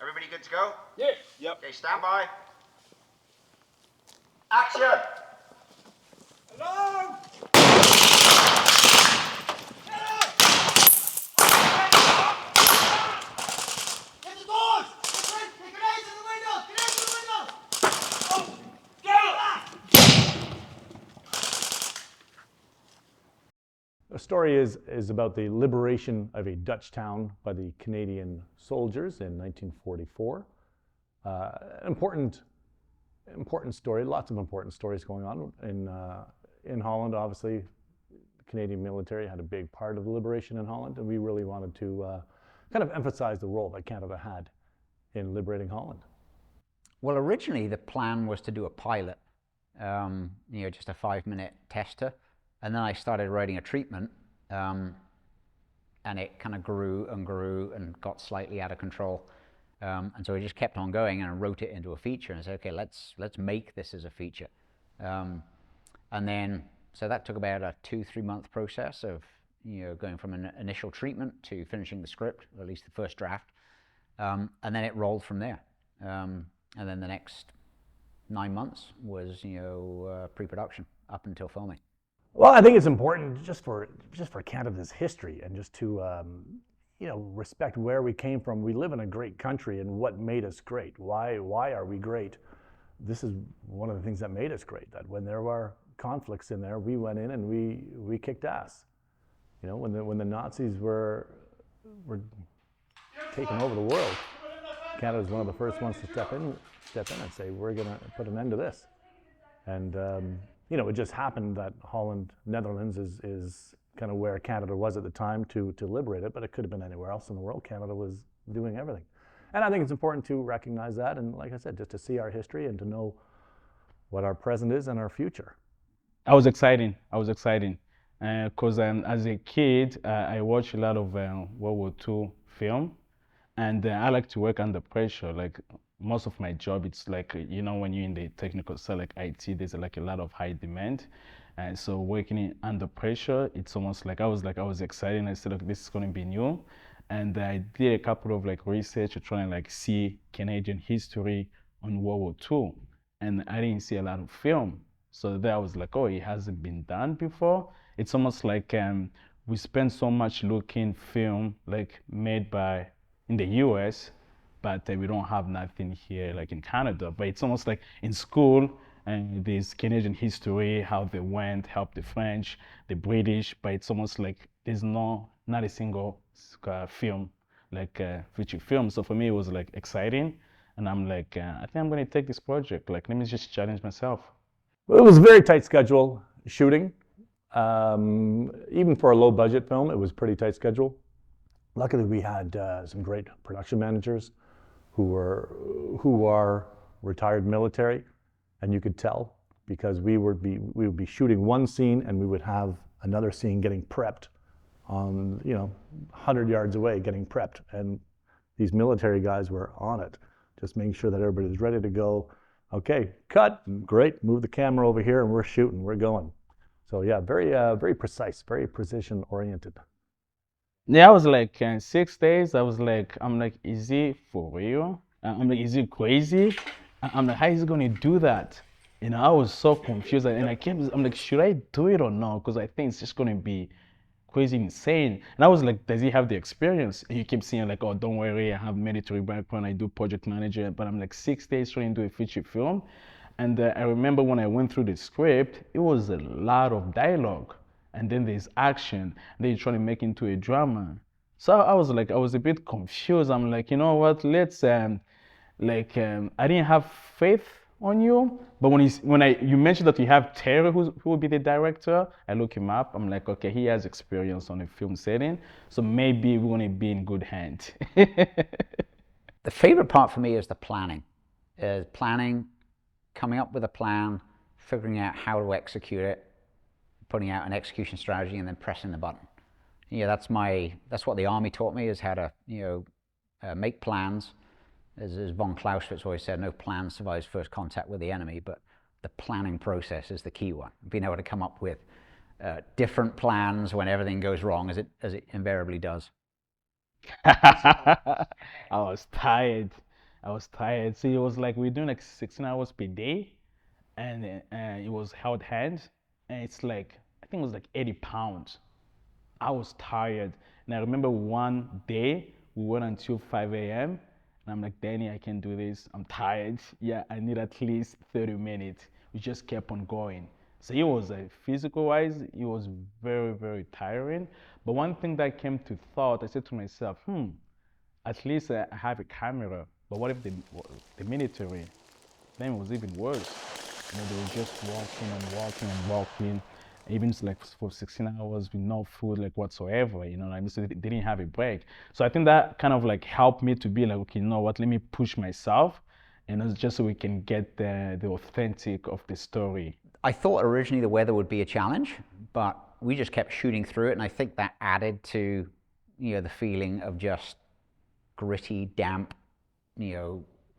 Everybody good to go? Yeah. Yep. Okay, stand by. Action! Hello! Get the doors! Get grenades in the windows! Grenades in the windows! Oh, The story is about the liberation of a Dutch town by the Canadian soldiers in 1944. Important story, lots of important stories going on in Holland. Obviously, the Canadian military had a big part of the liberation in Holland, and we really wanted to kind of emphasize the role that Canada had in liberating Holland. Well, originally the plan was to do a pilot, just a 5-minute tester. And then I started writing a treatment, and it kind of grew and got slightly out of control. And so I just kept on going and wrote it into a feature and I said, okay, let's make this as a feature. And then, so that took about a 2-3 month process of, going from an initial treatment to finishing the script, or at least the first draft. And then it rolled from there. And then the next 9 months was, pre-production up until filming. Well, I think it's important just for Canada's history and just to respect where we came from. We live in a great country, and what made us great? Why are we great? This is one of the things that made us great. That when there were conflicts in there, we went in and we kicked ass. When the Nazis were taking over the world, Canada was one of the first ones to step in and say, we're going to put an end to this. And it just happened that Holland, Netherlands is kind of where Canada was at the time to liberate it, but it could have been anywhere else in the world. Canada was doing everything. And I think it's important to recognize that, and like I said, just to see our history and to know what our present is and our future. I was excited because as a kid, I watched a lot of World War II film, and I like to work under pressure. Like most of my job, it's like, when you're in the technical side, like IT, there's like a lot of high demand. And so working under pressure, it's almost like I was excited. I said, look, this is going to be new. And I did a couple of research to try and see Canadian history on World War II. And I didn't see a lot of film. So there I was like, oh, it hasn't been done before. It's almost like we spend so much looking film made in the US, but we don't have nothing here in Canada. But it's almost like in school, and there's Canadian history, how they went, helped the French, the British, but it's almost like there's not a single film, feature film. So for me, it was exciting. And I'm I think I'm going to take this project. Let me just challenge myself. Well, it was a very tight schedule shooting. Even for a low budget film, it was pretty tight schedule. Luckily, we had some great production managers who are retired military, and you could tell because we would be shooting one scene and we would have another scene getting prepped on 100 yards away getting prepped, and these military guys were on it, just making sure that everybody was ready to go. Okay, cut, great, move the camera over here and we're shooting, we're going. So yeah, very precise, very precision oriented. Yeah, I was 6 days. I'm is it for real? Is it crazy? I'm how is he going to do that? I was so confused, and I'm should I do it or not? Because I think it's just going to be crazy insane. And I was does he have the experience? And you keep saying oh, don't worry, I have military background, I do project manager. But I'm 6 days trying to do a feature film. And I remember when I went through the script, it was a lot of dialogue. And then there's action, and then you're trying to make it into a drama. So I was a bit confused. I'm you know what, let's, I didn't have faith on you, but when you mentioned that you have Terry who will be the director, I look him up, I'm okay, he has experience on a film setting, so maybe we're gonna be in good hands. The favorite part for me is the planning. Coming up with a plan, figuring out how to execute it, putting out an execution strategy, and then pressing the button. That's what the Army taught me, is how to make plans. As von Clausewitz always said, no plan survives first contact with the enemy, but the planning process is the key one. Being able to come up with different plans when everything goes wrong, as it invariably does. I was tired. I was tired. See, it was like we're doing like 16 hours per day, and it was held hands, and it's like I think it was like 80 pounds. I was tired, and I remember one day we went until 5 a.m. and I'm like, Danny, I can't do this. I'm tired. Yeah, I need at least 30 minutes. We just kept on going. So it was physical wise, it was very, very tiring. But one thing that came to thought, I said to myself, at least I have a camera. But what if the military? Then it was even worse. They were just walking and walking and walking, even like for 16 hours with no food like whatsoever. I mean, so they didn't have a break. So I think that kind of like helped me to be like, okay, you know what? Let me push myself, it's just so we can get the authentic of the story. I thought originally the weather would be a challenge, but we just kept shooting through it, and I think that added to, the feeling of just gritty, damp,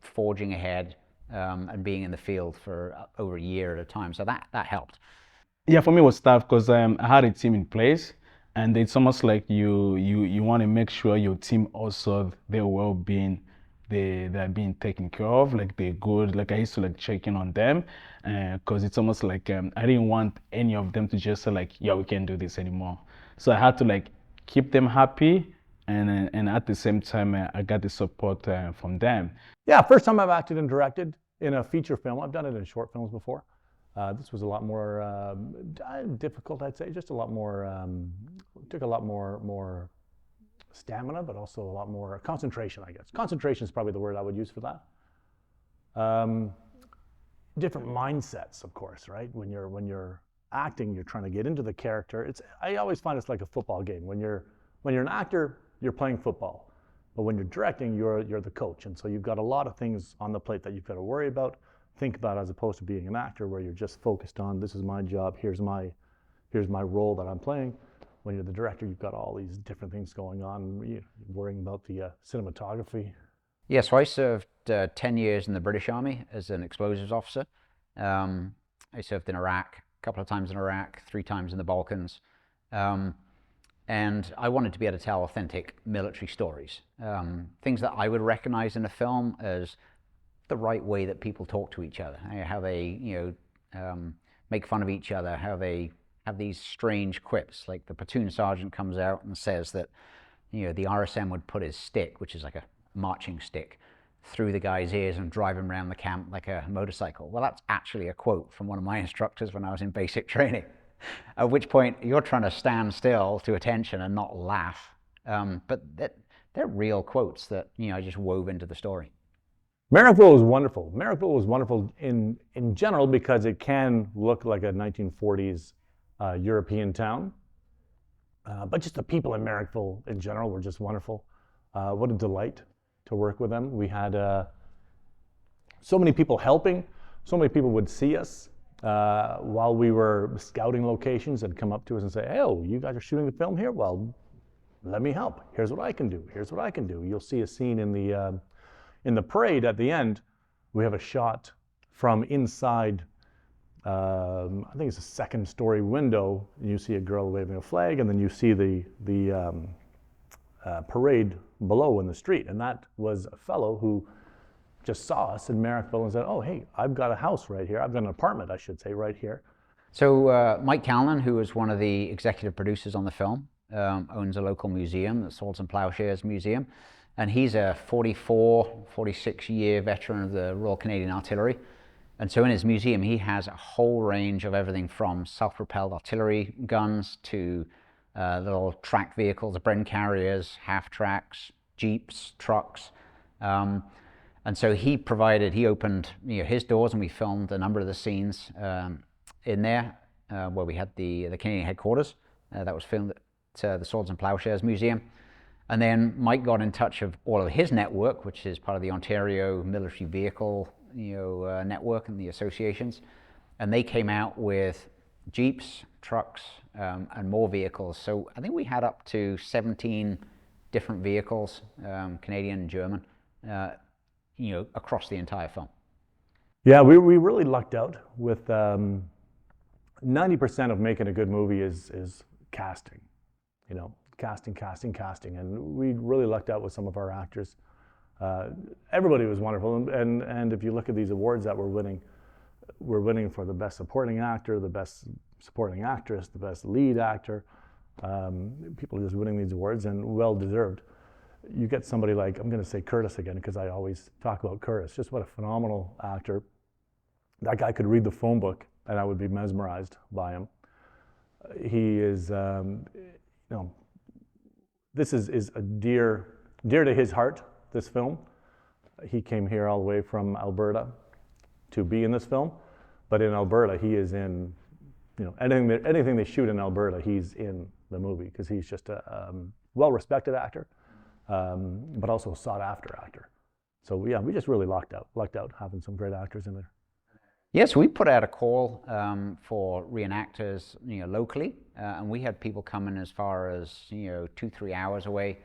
forging ahead, and being in the field for over a year at a time. So that helped. Yeah, for me it was tough because I had a team in place, and it's almost like you want to make sure your team also their well-being, they're being taken care of, like they're good. Like I used to like check in on them, because it's almost like I didn't want any of them to just say like, yeah, we can't do this anymore. So I had to like keep them happy, and at the same time I got the support from them. Yeah, first time I've acted and directed in a feature film. I've done it in short films before. This was a lot more difficult, I'd say. Just a lot more, took a lot more stamina, but also a lot more concentration, I guess. Concentration is probably the word I would use for that. Different mindsets, of course, right? When you're acting, you're trying to get into the character. I always find it's like a football game. When you're an actor, you're playing football. But when you're directing, you're the coach. And so you've got a lot of things on the plate that you've got to worry about, think about, as opposed to being an actor where you're just focused on, this is my job, here's my role that I'm playing. When you're the director, you've got all these different things going on, you're worrying about the cinematography. Yeah, so I served 10 years in the British Army as an explosives officer. I served in Iraq, a couple of times in Iraq, 3 times in the Balkans. And I wanted to be able to tell authentic military stories. Things that I would recognize in a film as the right way that people talk to each other, how they, make fun of each other, how they have these strange quips, like the platoon sergeant comes out and says that, the RSM would put his stick, which is like a marching stick, through the guy's ears and drive him around the camp like a motorcycle. Well, that's actually a quote from one of my instructors when I was in basic training, at which point you're trying to stand still to attention and not laugh. But they're real quotes that, I just wove into the story. Merrickville was wonderful. Merrickville was wonderful in general because it can look like a 1940s European town. But just the people in Merrickville in general were just wonderful. What a delight to work with them. We had so many people helping. So many people would see us while we were scouting locations and come up to us and say, hey, you guys are shooting a film here? Well, let me help. Here's what I can do. Here's what I can do. You'll see a scene in the parade at the end. We have a shot from inside, I think it's a second-story window. And you see a girl waving a flag, and then you see the parade below in the street. And that was a fellow who just saw us in Merrickville and said, oh, hey, I've got a house right here. I've got an apartment, I should say, right here. So Mike Callan, who was one of the executive producers on the film, owns a local museum, the Swords and Plowshares Museum. And he's a 46-year veteran of the Royal Canadian Artillery. And so in his museum, he has a whole range of everything from self-propelled artillery guns to little tracked vehicles, Bren carriers, half-tracks, jeeps, trucks. And so he opened his doors, and we filmed a number of the scenes in there where we had the Canadian headquarters. That was filmed at the Swords and Plowshares Museum. And then Mike got in touch with all of his network, which is part of the Ontario Military Vehicle network and the associations. And they came out with jeeps, trucks, and more vehicles. So I think we had up to 17 different vehicles, Canadian and German, across the entire film. Yeah, we really lucked out with 90% of making a good movie is casting, casting. And we really lucked out with some of our actors. Everybody was wonderful, and if you look at these awards that we're winning for the best supporting actor, the best supporting actress, the best lead actor. People are just winning these awards, and well deserved. You get somebody like, I'm going to say Kurtis again because I always talk about Kurtis. Just what a phenomenal actor. That guy could read the phone book, and I would be mesmerized by him. He is, this is a dear to his heart, this film. He came here all the way from Alberta to be in this film, but in Alberta, he is in, anything they shoot in Alberta, he's in the movie because he's just a well-respected actor, but also a sought-after actor. So yeah, we just really lucked out having some great actors in there. Yes, we put out a call for reenactors, locally, and we had people coming as far as 2-3 hours away.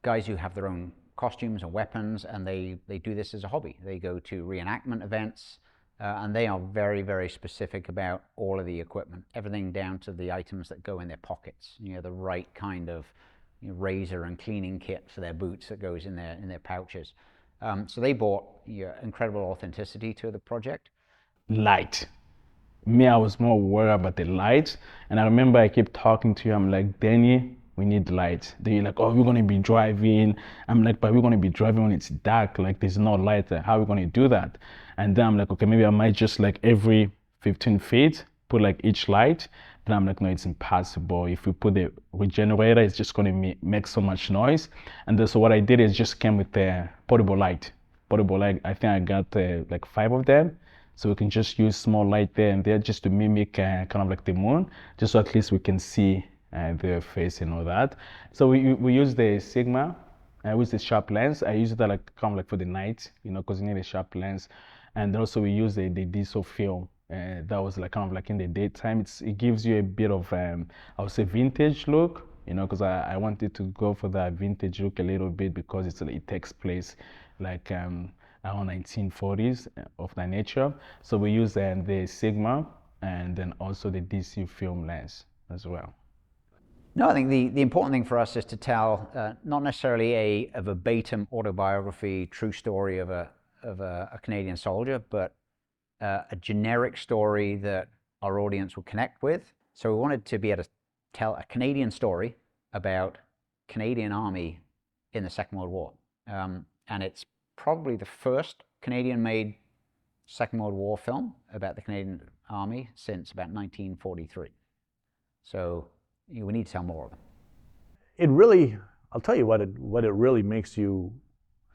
Guys who have their own costumes and weapons, and they do this as a hobby. They go to reenactment events, and they are very, very specific about all of the equipment, everything down to the items that go in their pockets. The right kind of razor and cleaning kit for their boots that goes in their pouches. So they brought incredible authenticity to the project. Light. Me, I was more worried about the light. And I remember I kept talking to you. I'm like, Danny, we need light. Then you're like, oh, we're going to be driving. I'm like, but we're going to be driving when it's dark. Like, there's no light there. How are we going to do that? And then I'm like, okay, maybe I might just like every 15 feet, put like each light. Then I'm like, no, it's impossible. If we put the regenerator, it's just going to make so much noise. And then, so what I did is just came with the portable light. Portable light, I think I got like 5 of them. So we can just use small light there and there just to mimic kind of like the moon, just so at least we can see their face and all that. So we use the Sigma, I use the sharp lens. I use that like kind of like for the night, because you need a sharp lens. And also we use the diesel film. That was like kind of like in the daytime. It gives you a bit of I would say vintage look, because I wanted to go for that vintage look a little bit because it takes place like around 1940s of that nature. So we use the Sigma and then also the DC film lens as well. No, I think the important thing for us is to tell not necessarily a verbatim autobiography, true story of a Canadian soldier, but a generic story that our audience will connect with. So we wanted to be able to tell a Canadian story about Canadian Army in the Second World War. And it's probably the first Canadian-made Second World War film about the Canadian Army since about 1943. So we need to tell more of them. It really, I'll tell you what it really makes you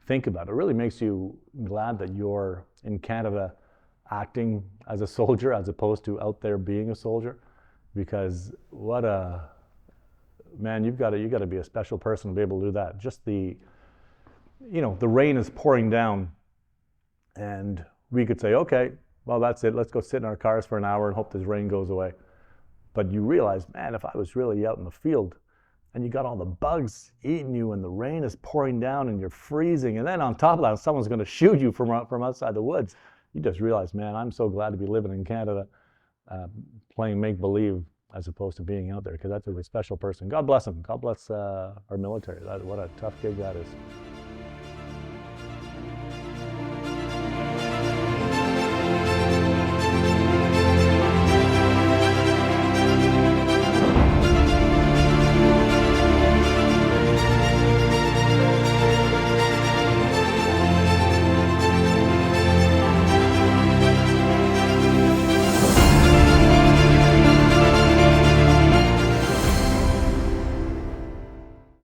think about. It really makes you glad that you're in Canada acting as a soldier as opposed to out there being a soldier, because what a man, you got to be a special person to be able to do that. Just the rain is pouring down and we could say, okay, well, that's it, let's go sit in our cars for an hour and hope this rain goes away. But you realize, man, if I was really out in the field and you got all the bugs eating you and the rain is pouring down and you're freezing, and then on top of that, someone's going to shoot you from outside the woods, you just realize, man, I'm so glad to be living in Canada, playing make-believe as opposed to being out there, because that's a really special person. God bless them. God bless our military. What a tough gig that is.